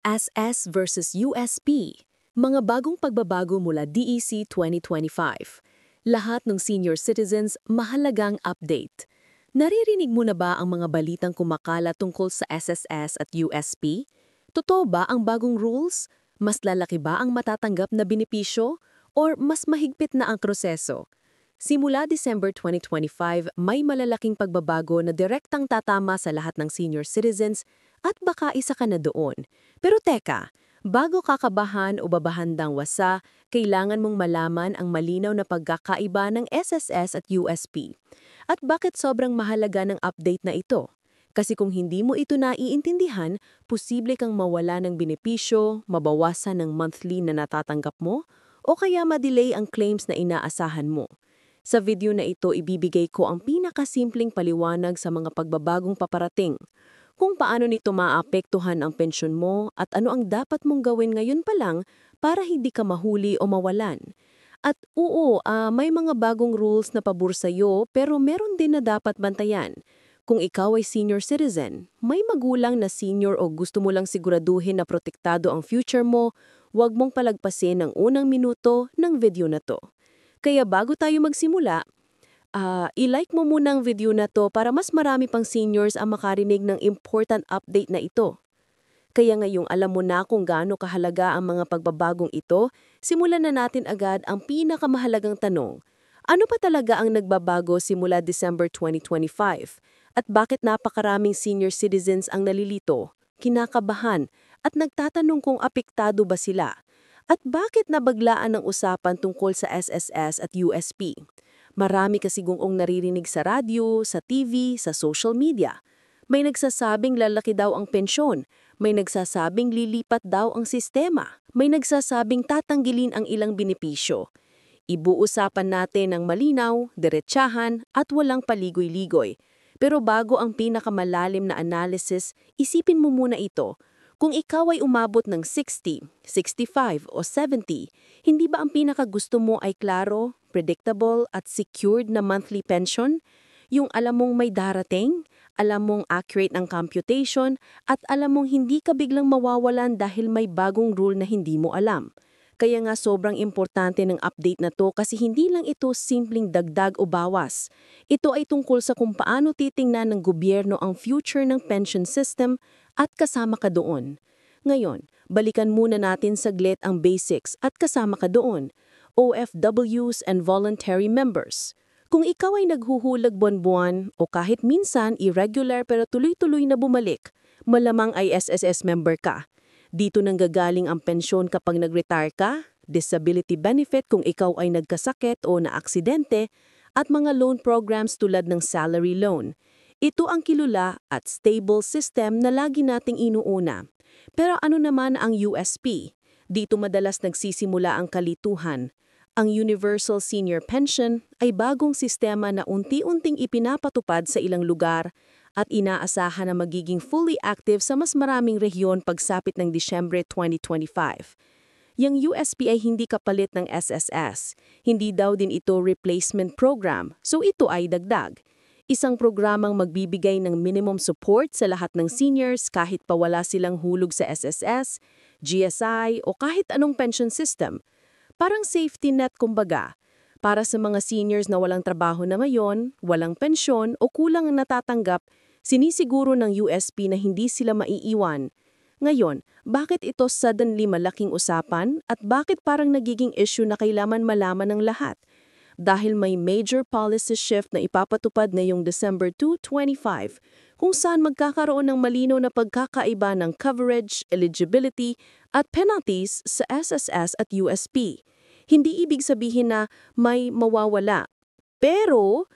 SS versus USP, mga bagong pagbabago mula DEC 2025. Lahat ng senior citizens mahalagang update. Naririnig mo na ba ang mga balitang kumakala tungkol sa SSS at USP? Totoo ba ang bagong rules? Mas lalaki ba ang matatanggap na benepisyo? Or mas mahigpit na ang proseso? Simula December 2025, may malalaking pagbabago na direktang tatama sa lahat ng senior citizens at baka isa ka na doon. Pero teka, bago kakabahan o babahandang wasa, kailangan mong malaman ang malinaw na pagkakaiba ng SSS at USP. At bakit sobrang mahalaga ng update na ito? Kasi kung hindi mo ito naiintindihan, posible kang mawala ng benepisyo, mabawasan ng monthly na natatanggap mo, o kaya ma-delay ang claims na inaasahan mo. Sa video na ito, ibibigay ko ang pinakasimpleng paliwanag sa mga pagbabagong paparating. Kung paano nito maapektuhan ang pensyon mo at ano ang dapat mong gawin ngayon pa lang para hindi ka mahuli o mawalan. At may mga bagong rules na pabor sa'yo pero meron din na dapat bantayan. Kung ikaw ay senior citizen, may magulang na senior o gusto mo lang siguraduhin na protektado ang future mo, huwag mong palagpasin ang unang minuto ng video na to. Kaya bago tayo magsimula, i-like mo muna ang video na to para mas marami pang seniors ang makarinig ng important update na ito. Kaya ngayong alam mo na kung gaano kahalaga ang mga pagbabagong ito, simulan na natin agad ang pinakamahalagang tanong. Ano pa talaga ang nagbabago simula December 2025? At bakit napakaraming senior citizens ang nalilito, kinakabahan, at nagtatanong kung apektado ba sila? At bakit nabaglaan ang usapan tungkol sa SSS at USP? Marami kasi gungong naririnig sa radyo, sa TV, sa social media. May nagsasabing lalaki daw ang pensyon, may nagsasabing lilipat daw ang sistema, may nagsasabing tatanggilin ang ilang benepisyo. Ibuusapan natin ng malinaw, diretsahan at walang paligoy-ligoy. Pero bago ang pinakamalalim na analysis, isipin mo muna ito. Kung ikaw ay umabot ng 60, 65 o 70, hindi ba ang pinakagusto mo ay klaro, predictable at secured na monthly pension? Yung alam mong may darating, alam mong accurate ang computation, at alam mong hindi ka biglang mawawalan dahil may bagong rule na hindi mo alam. Kaya nga sobrang importante ng update na to kasi hindi lang ito simpleng dagdag o bawas. Ito ay tungkol sa kung paano titingnan ng gobyerno ang future ng pension system at kasama ka doon. Ngayon, balikan muna natin saglit ang basics at kasama ka doon. OFWs and voluntary members. Kung ikaw ay naghuhulag buwan-buwan o kahit minsan irregular pero tuloy-tuloy na bumalik, malamang ay SSS member ka. Dito nanggagaling ang pensyon kapag nag-retire ka, disability benefit kung ikaw ay nagkasakit o naaksidente, at mga loan programs tulad ng salary loan. Ito ang kilala at stable system na lagi nating inuuna. Pero ano naman ang USP? Dito madalas nagsisimula ang kalituhan. Ang Universal Senior Pension ay bagong sistema na unti-unting ipinapatupad sa ilang lugar at inaasahan na magiging fully active sa mas maraming rehiyon pagsapit ng Disyembre 2025. Yang USP ay hindi kapalit ng SSS. Hindi daw din ito replacement program, so ito ay dagdag. Isang programang magbibigay ng minimum support sa lahat ng seniors kahit pa wala silang hulog sa SSS, GSI o kahit anong pension system. Parang safety net kumbaga. Para sa mga seniors na walang trabaho na ngayon, walang pensyon o kulang ang natatanggap, sinisiguro ng USP na hindi sila maiiwan. Ngayon, bakit ito suddenly malaking usapan at bakit parang nagiging issue na kailangan malaman ng lahat? Dahil may major policy shift na ipapatupad ngayong December 2, 2025, kung saan magkakaroon ng malinaw na pagkakaiba ng coverage, eligibility at penalties sa SSS at USP. Hindi ibig sabihin na may mawawala. Pero,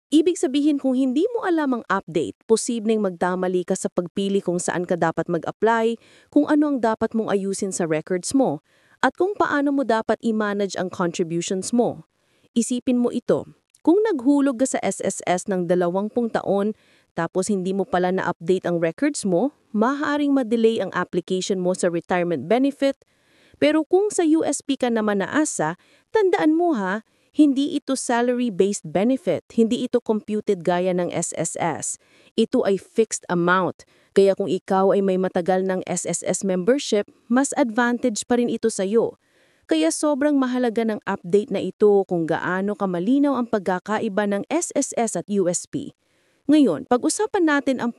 ibig sabihin kung hindi mo alam ang update, posibleng magdamali ka sa pagpili kung saan ka dapat mag-apply, kung ano ang dapat mong ayusin sa records mo, at kung paano mo dapat i-manage ang contributions mo. Isipin mo ito, kung naghulog ka sa SSS ng 20 taon, tapos hindi mo pala na-update ang records mo, maaaring ma-delay ang application mo sa retirement benefit. Pero kung sa USP ka naman naasa, tandaan mo ha, Hindi ito salary-based benefit, hindi ito computed gaya ng SSS. Ito ay fixed amount. Kaya kung ikaw ay may matagal ng SSS membership, mas advantage pa rin ito sa'yo. Kaya sobrang mahalaga ng update na ito kung gaano kamalinaw ang pagkakaiba ng SSS at USP. Ngayon, pag-usapan natin ang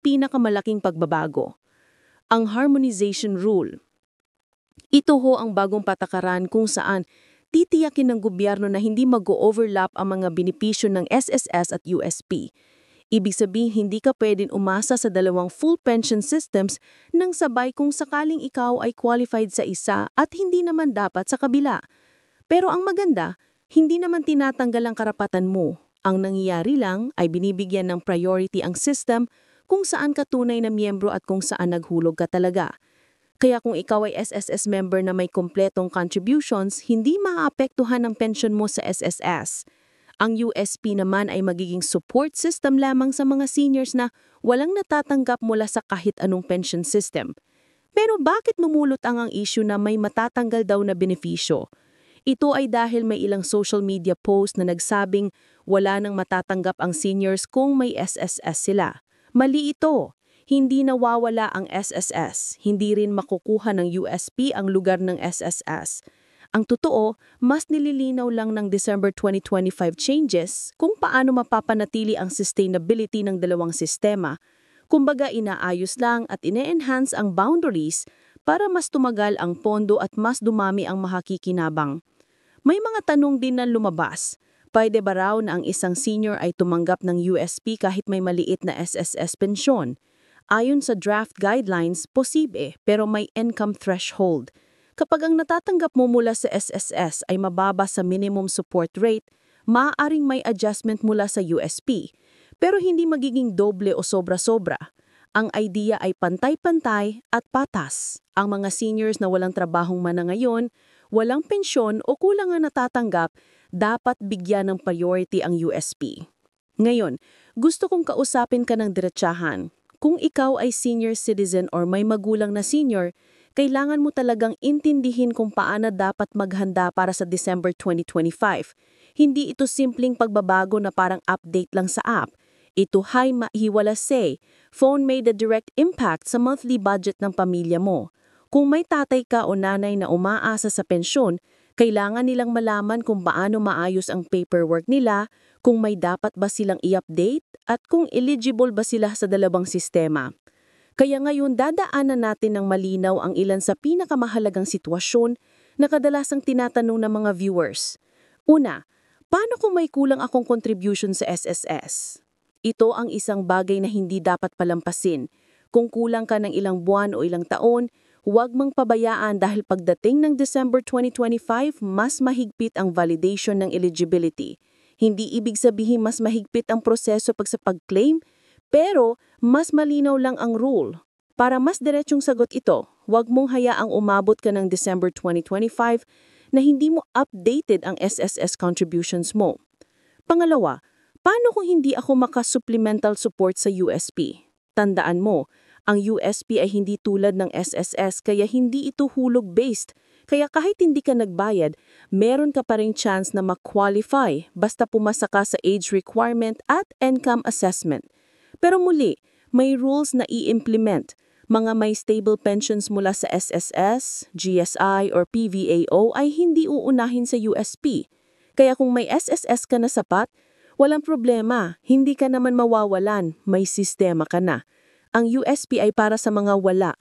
pinakamalaking pagbabago. Ang Harmonization Rule. Ito ho ang bagong patakaran kung saan titiyakin ng gobyerno na hindi mag-overlap ang mga benepisyo ng SSS at USP. Ibig sabihin, hindi ka pwedeng umasa sa dalawang full pension systems nang sabay kung sakaling ikaw ay qualified sa isa at hindi naman dapat sa kabila. Pero ang maganda, hindi naman tinatanggal ang karapatan mo. Ang nangyayari lang ay binibigyan ng priority ang system kung saan ka tunay na miyembro at kung saan naghulog ka talaga. Kaya kung ikaw ay SSS member na may kompletong contributions, hindi maaapektuhan ang pension mo sa SSS. Ang USP naman ay magiging support system lamang sa mga seniors na walang natatanggap mula sa kahit anong pension system. Pero bakit mamulot ang issue na may matatanggal daw na benepisyo? Ito ay dahil may ilang social media post na nagsabing wala nang matatanggap ang seniors kung may SSS sila. Mali ito. Hindi nawawala ang SSS. Hindi rin makukuha ng USP ang lugar ng SSS. Ang totoo, mas nililinaw lang ng December 2025 changes kung paano mapapanatili ang sustainability ng dalawang sistema. Kumbaga inaayos lang at ine-enhance ang boundaries para mas tumagal ang pondo at mas dumami ang makikinabang. May mga tanong din na lumabas. Pwede ba raw na ang isang senior ay tumanggap ng USP kahit may maliit na SSS pensyon? Ayon sa draft guidelines, posible pero may income threshold. Kapag ang natatanggap mo mula sa SSS ay mababa sa minimum support rate, maaaring may adjustment mula sa USP. Pero hindi magiging doble o sobra-sobra. Ang idea ay pantay-pantay at patas. Ang mga seniors na walang trabahong mana ngayon, walang pensyon o kulang ang natatanggap, dapat bigyan ng priority ang USP. Ngayon, gusto kong kausapin ka ng diretsahan. Kung ikaw ay senior citizen or may magulang na senior, kailangan mo talagang intindihin kung paano dapat maghanda para sa December 2025. Hindi ito simpleng pagbabago na parang update lang sa app. Ito ay mahiwalasay. Phone made a direct impact sa monthly budget ng pamilya mo. Kung may tatay ka o nanay na umaasa sa pensyon, kailangan nilang malaman kung paano maayos ang paperwork nila, kung may dapat ba silang i-update, at kung eligible ba sila sa dalawang sistema. Kaya ngayon dadaanan natin ng malinaw ang ilan sa pinakamahalagang sitwasyon na kadalasang tinatanong ng mga viewers. Una, paano kung may kulang akong contribution sa SSS? Ito ang isang bagay na hindi dapat palampasin. Kung kulang ka ng ilang buwan o ilang taon, huwag mang pabayaan dahil pagdating ng December 2025, mas mahigpit ang validation ng eligibility. Hindi ibig sabihin mas mahigpit ang proseso sa pag-claim, pero mas malinaw lang ang rule. Para mas diretsong sagot ito, huwag mong hayaang umabot ka ng December 2025 na hindi mo updated ang SSS contributions mo. Pangalawa, paano kung hindi ako maka-supplemental support sa USP? Tandaan mo, ang USP ay hindi tulad ng SSS kaya hindi ito hulog-based. Kaya kahit hindi ka nagbayad, meron ka pa ring chance na ma-qualify basta pumasa ka sa age requirement at income assessment. Pero muli, may rules na i-implement. Mga may stable pensions mula sa SSS, GSI or PVAO ay hindi uunahin sa USP. Kaya kung may SSS ka na sapat, walang problema, hindi ka naman mawawalan, may sistema ka na. Ang USP ay para sa mga wala.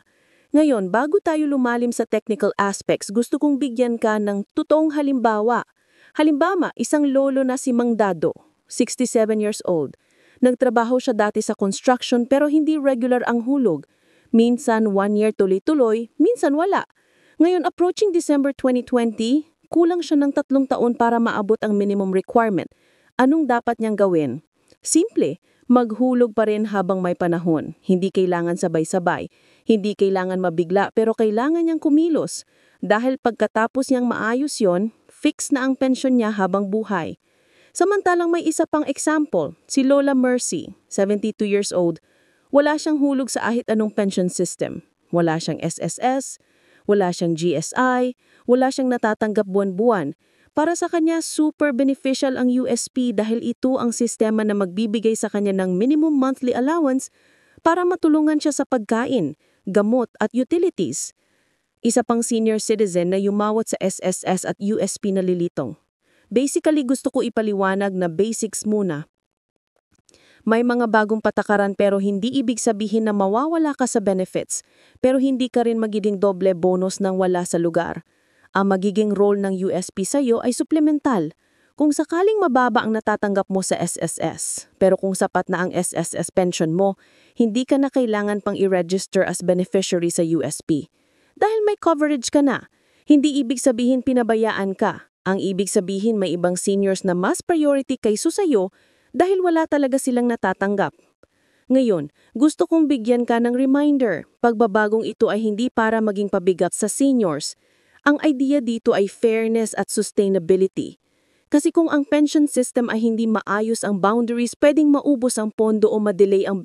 Ngayon, bago tayo lumalim sa technical aspects, gusto kong bigyan ka ng totoong halimbawa. Halimbawa, isang lolo na si Mang Dado, 67 years old. Nagtrabaho siya dati sa construction pero hindi regular ang hulog. Minsan 1 year tuloy-tuloy, minsan wala. Ngayon, approaching December 2020, kulang siya ng 3 taon para maabot ang minimum requirement. Anong dapat niyang gawin? Simple, maghulog pa rin habang may panahon. Hindi kailangan sabay-sabay. Hindi kailangan mabigla pero kailangan niyang kumilos. Dahil pagkatapos niyang maayos yon, fix na ang pensyon niya habang buhay. Samantalang may isa pang example, si Lola Mercy, 72 years old. Wala siyang hulog sa kahit anong pension system. Wala siyang SSS, wala siyang GSI, wala siyang natatanggap buwan-buwan. Para sa kanya, super beneficial ang USP dahil ito ang sistema na magbibigay sa kanya ng minimum monthly allowance para matulungan siya sa pagkain, gamot at utilities. Isa pang senior citizen na yumawat sa SSS at USP na lilitong. Basically, gusto ko ipaliwanag na basics muna. May mga bagong patakaran pero hindi ibig sabihin na mawawala ka sa benefits, pero hindi ka rin magiging doble bonus nang wala sa lugar. Ang magiging role ng USP sa iyo ay supplemental. Kung sakaling mababa ang natatanggap mo sa SSS, pero kung sapat na ang SSS pension mo, hindi ka na kailangan pang i-register as beneficiary sa USP. Dahil may coverage ka na, hindi ibig sabihin pinabayaan ka. Ang ibig sabihin may ibang seniors na mas priority kaysa sa iyo dahil wala talaga silang natatanggap. Ngayon, gusto kong bigyan ka ng reminder, pagbabagong ito ay hindi para maging pabigat sa seniors. Ang idea dito ay fairness at sustainability. Kasi kung ang pension system ay hindi maayos ang boundaries, pwedeng maubos ang pondo o madelay ang